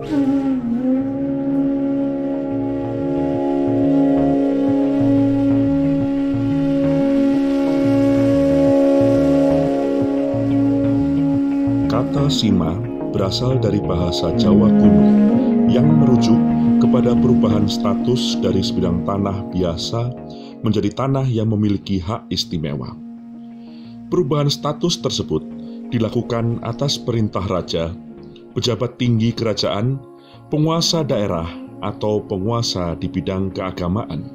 Kata sima berasal dari bahasa Jawa kuno yang merujuk kepada perubahan status dari sebidang tanah biasa menjadi tanah yang memiliki hak istimewa. Perubahan status tersebut dilakukan atas perintah raja, pejabat tinggi kerajaan, penguasa daerah, atau penguasa di bidang keagamaan.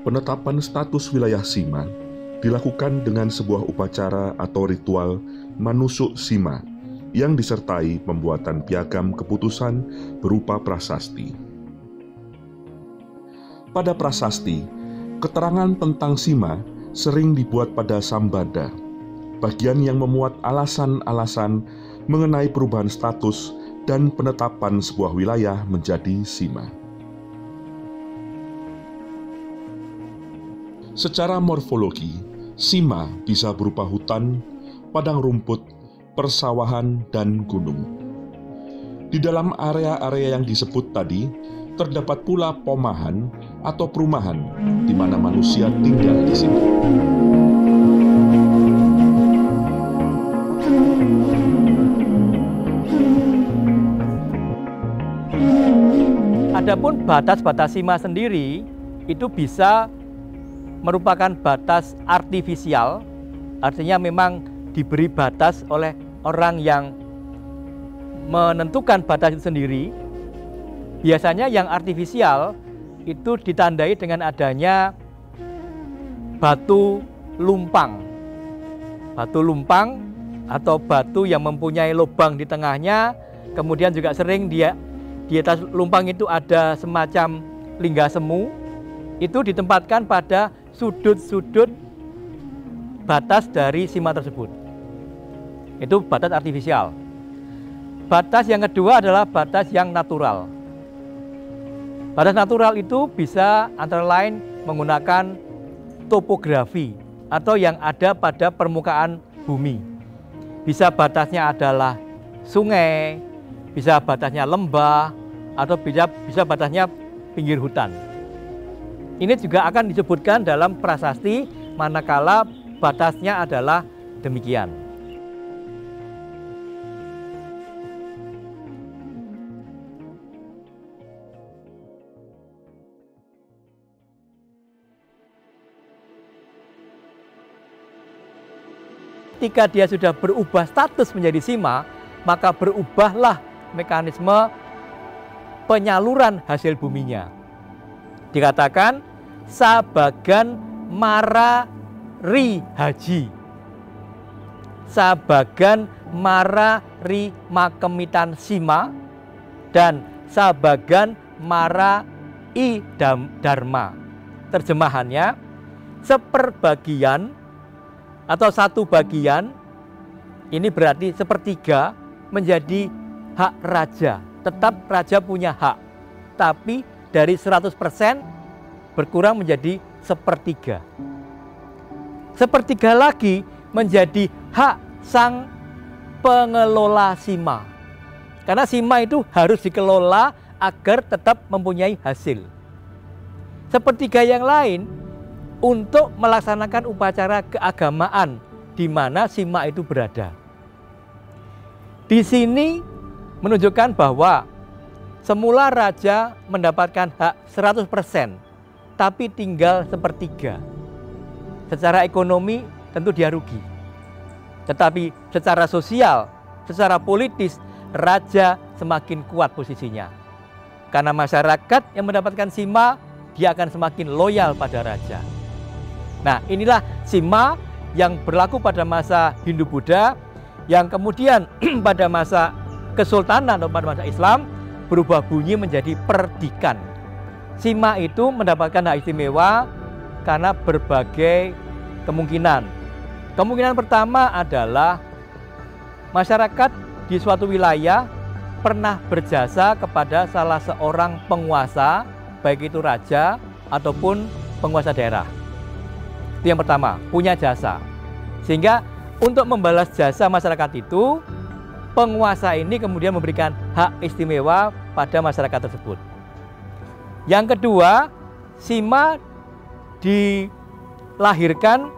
Penetapan status wilayah sima dilakukan dengan sebuah upacara atau ritual manusuk sima yang disertai pembuatan piagam keputusan berupa prasasti. Pada prasasti, keterangan tentang sima sering dibuat pada sambada, bagian yang memuat alasan-alasan mengenai perubahan status dan penetapan sebuah wilayah menjadi sima. Secara morfologi, sima bisa berupa hutan, padang rumput, persawahan, dan gunung. Di dalam area-area yang disebut tadi, terdapat pula pomahan atau perumahan di mana manusia tinggal di sini. Adapun batas-batas sima sendiri itu bisa merupakan batas artifisial, artinya memang diberi batas oleh orang yang menentukan batas itu sendiri. Biasanya yang artifisial itu ditandai dengan adanya batu lumpang. Batu lumpang atau batu yang mempunyai lubang di tengahnya, kemudian juga sering di atas lumpang itu ada semacam lingga semu, itu ditempatkan pada sudut-sudut batas dari sima tersebut. Itu batas artifisial. Batas yang kedua adalah batas yang natural. Batas natural itu bisa antara lain menggunakan topografi atau yang ada pada permukaan bumi. Bisa batasnya adalah sungai, bisa batasnya lembah, atau bisa batasnya pinggir hutan. Ini juga akan disebutkan dalam prasasti manakala batasnya adalah demikian. Ketika dia sudah berubah status menjadi sima, maka berubahlah mekanisme penyaluran hasil buminya. Dikatakan sabagan marari haji, sabagan marari makemitan sima, dan sabagan marai dharma. Terjemahannya, seperbagian atau satu bagian, ini berarti sepertiga, menjadi hak raja. Tetap raja punya hak, tapi dari 100% berkurang menjadi sepertiga. Sepertiga lagi menjadi hak sang pengelola sima. Karena sima itu harus dikelola agar tetap mempunyai hasil. Sepertiga yang lain untuk melaksanakan upacara keagamaan di mana sima itu berada. Di sini menunjukkan bahwa semula raja mendapatkan hak 100%, tapi tinggal sepertiga. Secara ekonomi tentu dia rugi. Tetapi secara sosial, secara politis, raja semakin kuat posisinya. Karena masyarakat yang mendapatkan sima, dia akan semakin loyal pada raja. Nah, inilah sima yang berlaku pada masa Hindu-Buddha, yang kemudian pada masa Kesultanan atau pada masa Islam berubah bunyi menjadi perdikan. Sima itu mendapatkan hak istimewa karena berbagai kemungkinan. Kemungkinan pertama adalah masyarakat di suatu wilayah pernah berjasa kepada salah seorang penguasa, baik itu raja ataupun penguasa daerah. Itu yang pertama, punya jasa. Sehingga untuk membalas jasa masyarakat itu, penguasa ini kemudian memberikan hak istimewa pada masyarakat tersebut. Yang kedua, Sima dilahirkan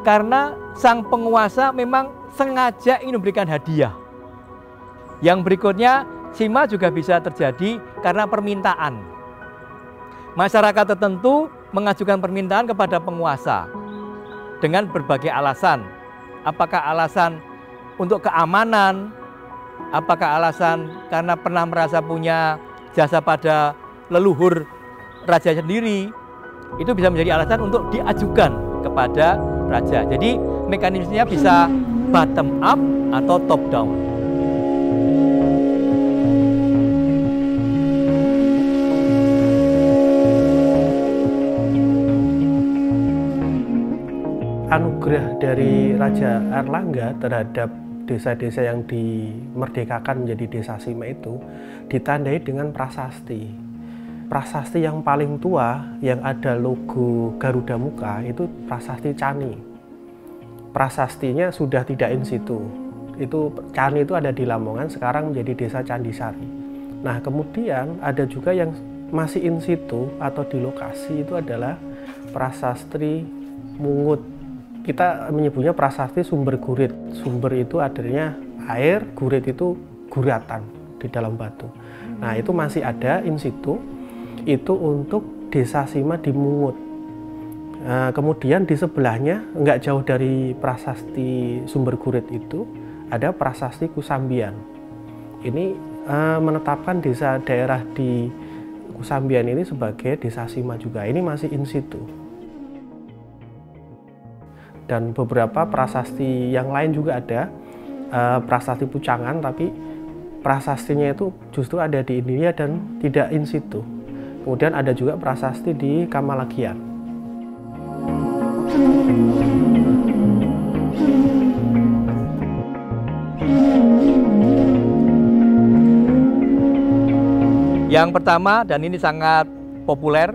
karena sang penguasa memang sengaja ingin memberikan hadiah. Yang berikutnya, Sima juga bisa terjadi karena permintaan. Masyarakat tertentu mengajukan permintaan kepada penguasa dengan berbagai alasan. Apakah alasan untuk keamanan, apakah alasan karena pernah merasa punya jasa pada leluhur raja sendiri, itu bisa menjadi alasan untuk diajukan kepada raja. Jadi mekanismenya bisa bottom up atau top down. Anugerah dari Raja Airlangga terhadap desa-desa yang dimerdekakan menjadi desa Sima itu ditandai dengan prasasti. Prasasti yang paling tua yang ada logo Garuda Muka itu prasasti Cani. Prasastinya sudah tidak in situ. Itu Cani itu ada di Lamongan, sekarang menjadi desa Candisari. Nah, kemudian ada juga yang masih in situ atau di lokasi, itu adalah prasasti Mungut. Kita menyebutnya prasasti Sumber Gurit. Sumber itu artinya air, gurit itu guratan di dalam batu. Nah, itu masih ada in situ. Itu untuk desa Sima di Mungut. Nah, kemudian di sebelahnya, nggak jauh dari prasasti Sumber Gurit itu, ada prasasti Kusambian. Ini menetapkan desa daerah di Kusambian ini sebagai desa Sima juga. Ini masih in situ. Dan beberapa prasasti yang lain juga ada, prasasti Pucangan, tapi prasastinya itu justru ada di India dan tidak in situ. Kemudian ada juga prasasti di Kamalagian. Yang pertama, dan ini sangat populer,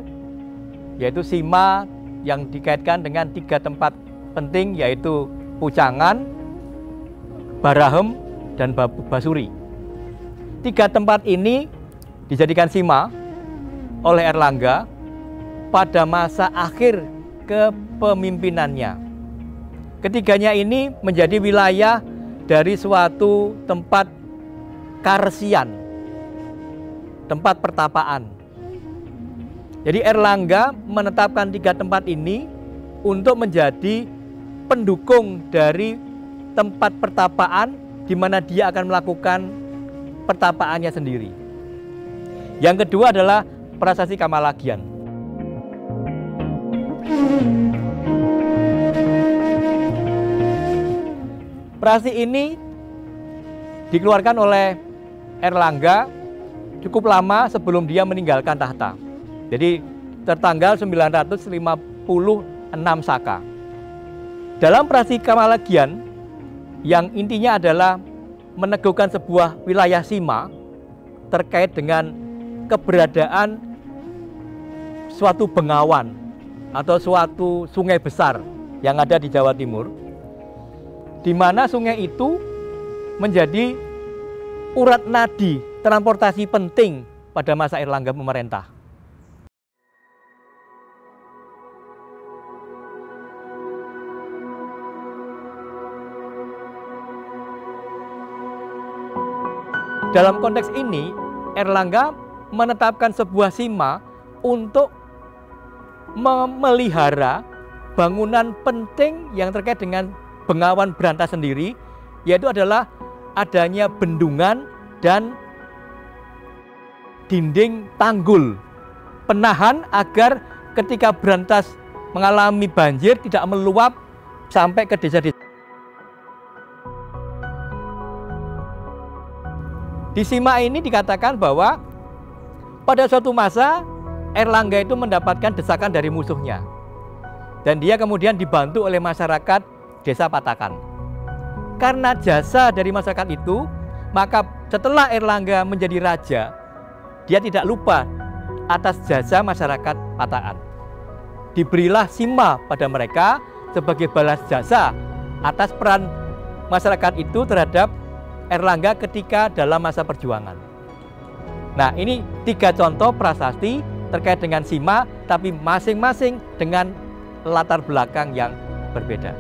yaitu Sima yang dikaitkan dengan 3 tempat penting, yaitu Pucangan, Barahem, dan Basuri. 3 tempat ini dijadikan Sima oleh Airlangga pada masa akhir kepemimpinannya. Ketiganya ini menjadi wilayah dari suatu tempat karesian, tempat pertapaan. Jadi Airlangga menetapkan 3 tempat ini untuk menjadi pendukung dari tempat pertapaan di mana dia akan melakukan pertapaannya sendiri. Yang kedua adalah prasasti Kamalagian. Prasasti ini dikeluarkan oleh Airlangga cukup lama sebelum dia meninggalkan tahta. Jadi tertanggal 956 Saka. Dalam prasasti Kamalagian yang intinya adalah meneguhkan sebuah wilayah Sima terkait dengan keberadaan suatu bengawan atau suatu sungai besar yang ada di Jawa Timur, di mana sungai itu menjadi urat nadi transportasi penting pada masa Airlangga memerintah. Dalam konteks ini, Airlangga menetapkan sebuah Sima untuk memelihara bangunan penting yang terkait dengan Bengawan Berantas sendiri, yaitu adalah adanya bendungan dan dinding tanggul penahan agar ketika Berantas mengalami banjir tidak meluap sampai ke desa-desa. Di Sima ini dikatakan bahwa pada suatu masa Airlangga itu mendapatkan desakan dari musuhnya. Dan dia kemudian dibantu oleh masyarakat desa Patakan. Karena jasa dari masyarakat itu, maka setelah Airlangga menjadi raja, dia tidak lupa atas jasa masyarakat Patakan. Diberilah Sima pada mereka sebagai balas jasa atas peran masyarakat itu terhadap Erlangga ketika dalam masa perjuangan. Nah, ini 3 contoh prasasti terkait dengan Sima, tapi masing-masing dengan latar belakang yang berbeda.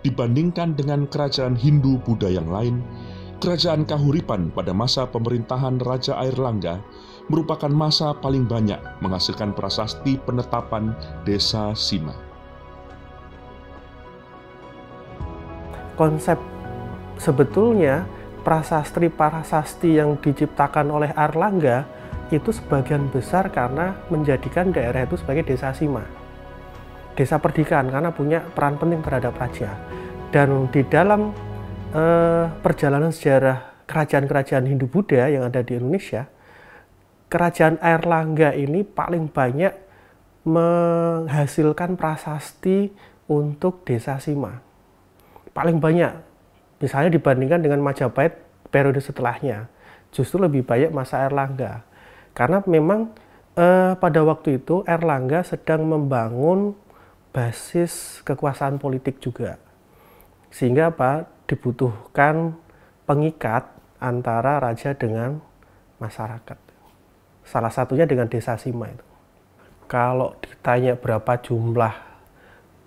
Dibandingkan dengan kerajaan Hindu-Buddha yang lain, kerajaan Kahuripan pada masa pemerintahan Raja Airlangga merupakan masa paling banyak menghasilkan prasasti penetapan desa Sima. Konsep sebetulnya prasasti yang diciptakan oleh Airlangga itu sebagian besar karena menjadikan daerah itu sebagai desa Sima. Desa perdikan karena punya peran penting terhadap raja. Dan di dalam perjalanan sejarah kerajaan-kerajaan Hindu-Buddha yang ada di Indonesia, kerajaan Airlangga ini paling banyak menghasilkan prasasti untuk desa Sima. Paling banyak. Misalnya dibandingkan dengan Majapahit periode setelahnya, justru lebih banyak masa Airlangga. Karena memang pada waktu itu Airlangga sedang membangun basis kekuasaan politik juga. Sehingga dibutuhkan pengikat antara raja dengan masyarakat. Salah satunya dengan desa Sima itu. Kalau ditanya berapa jumlah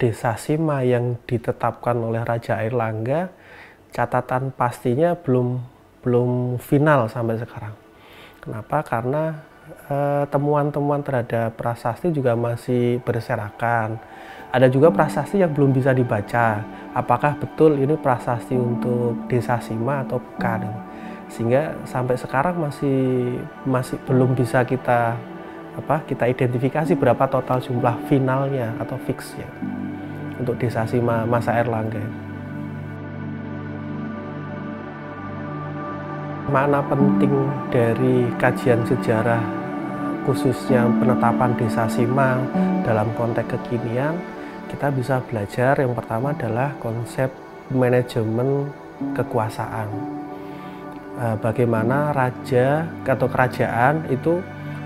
desa Sima yang ditetapkan oleh Raja Airlangga, catatan pastinya belum final sampai sekarang. Kenapa? Karena temuan-temuan terhadap prasasti juga masih berserakan. Ada juga prasasti yang belum bisa dibaca. Apakah betul ini prasasti untuk desa Sima atau bukan? Sehingga sampai sekarang masih belum bisa kita identifikasi berapa total jumlah finalnya atau fixnya untuk desa Sima masa Airlangga. Makna penting dari kajian sejarah khususnya penetapan desa Sima dalam konteks kekinian, kita bisa belajar yang pertama adalah konsep manajemen kekuasaan. Bagaimana raja atau kerajaan itu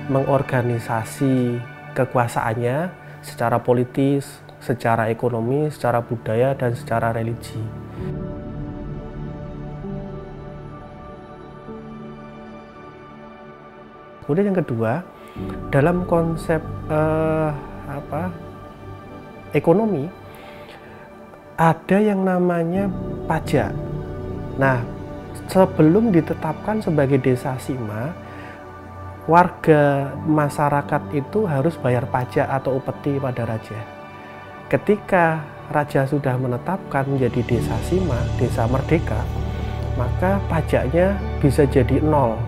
mengorganisasi kekuasaannya secara politis, secara ekonomi, secara budaya, dan secara religi. Kemudian yang kedua, dalam konsep ekonomi, ada yang namanya pajak. Nah, sebelum ditetapkan sebagai desa Sima, warga masyarakat itu harus bayar pajak atau upeti pada raja. Ketika raja sudah menetapkan menjadi desa Sima, desa merdeka, maka pajaknya bisa jadi 0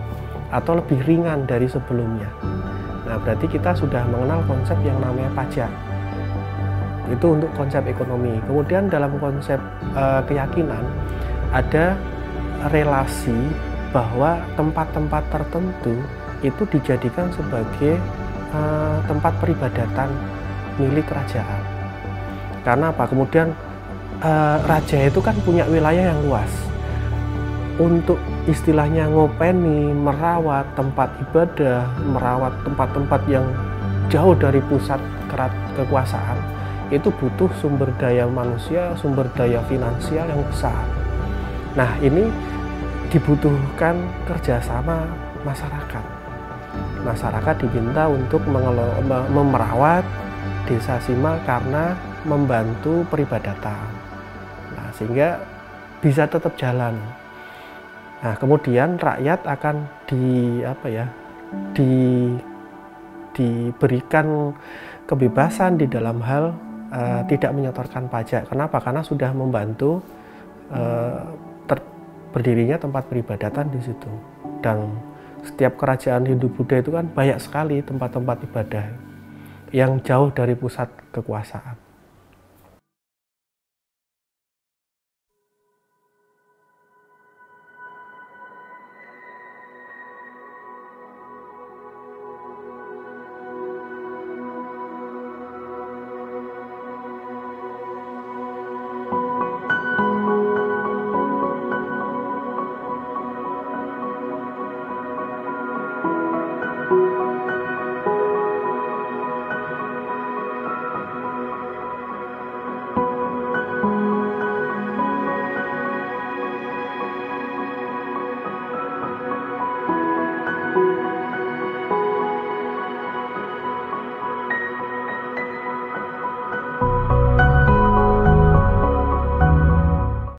atau lebih ringan dari sebelumnya. Nah, berarti kita sudah mengenal konsep yang namanya pajak. Itu untuk konsep ekonomi. Kemudian dalam konsep keyakinan, ada relasi bahwa tempat-tempat tertentu itu dijadikan sebagai tempat peribadatan milik kerajaan. Karena apa? Kemudian raja itu kan punya wilayah yang luas. Untuk istilahnya ngopeni, merawat tempat ibadah, merawat tempat-tempat yang jauh dari pusat kekuasaan, itu butuh sumber daya manusia, sumber daya finansial yang besar. Nah, ini dibutuhkan kerjasama masyarakat. Masyarakat diminta untuk memerawat desa Sima karena membantu peribadatan. Nah, sehingga bisa tetap jalan. Nah, kemudian rakyat akan diberikan kebebasan di dalam hal tidak menyetorkan pajak. Kenapa? Karena sudah membantu berdirinya tempat peribadatan di situ. Dan setiap kerajaan Hindu-Buddha itu kan banyak sekali tempat-tempat ibadah yang jauh dari pusat kekuasaan.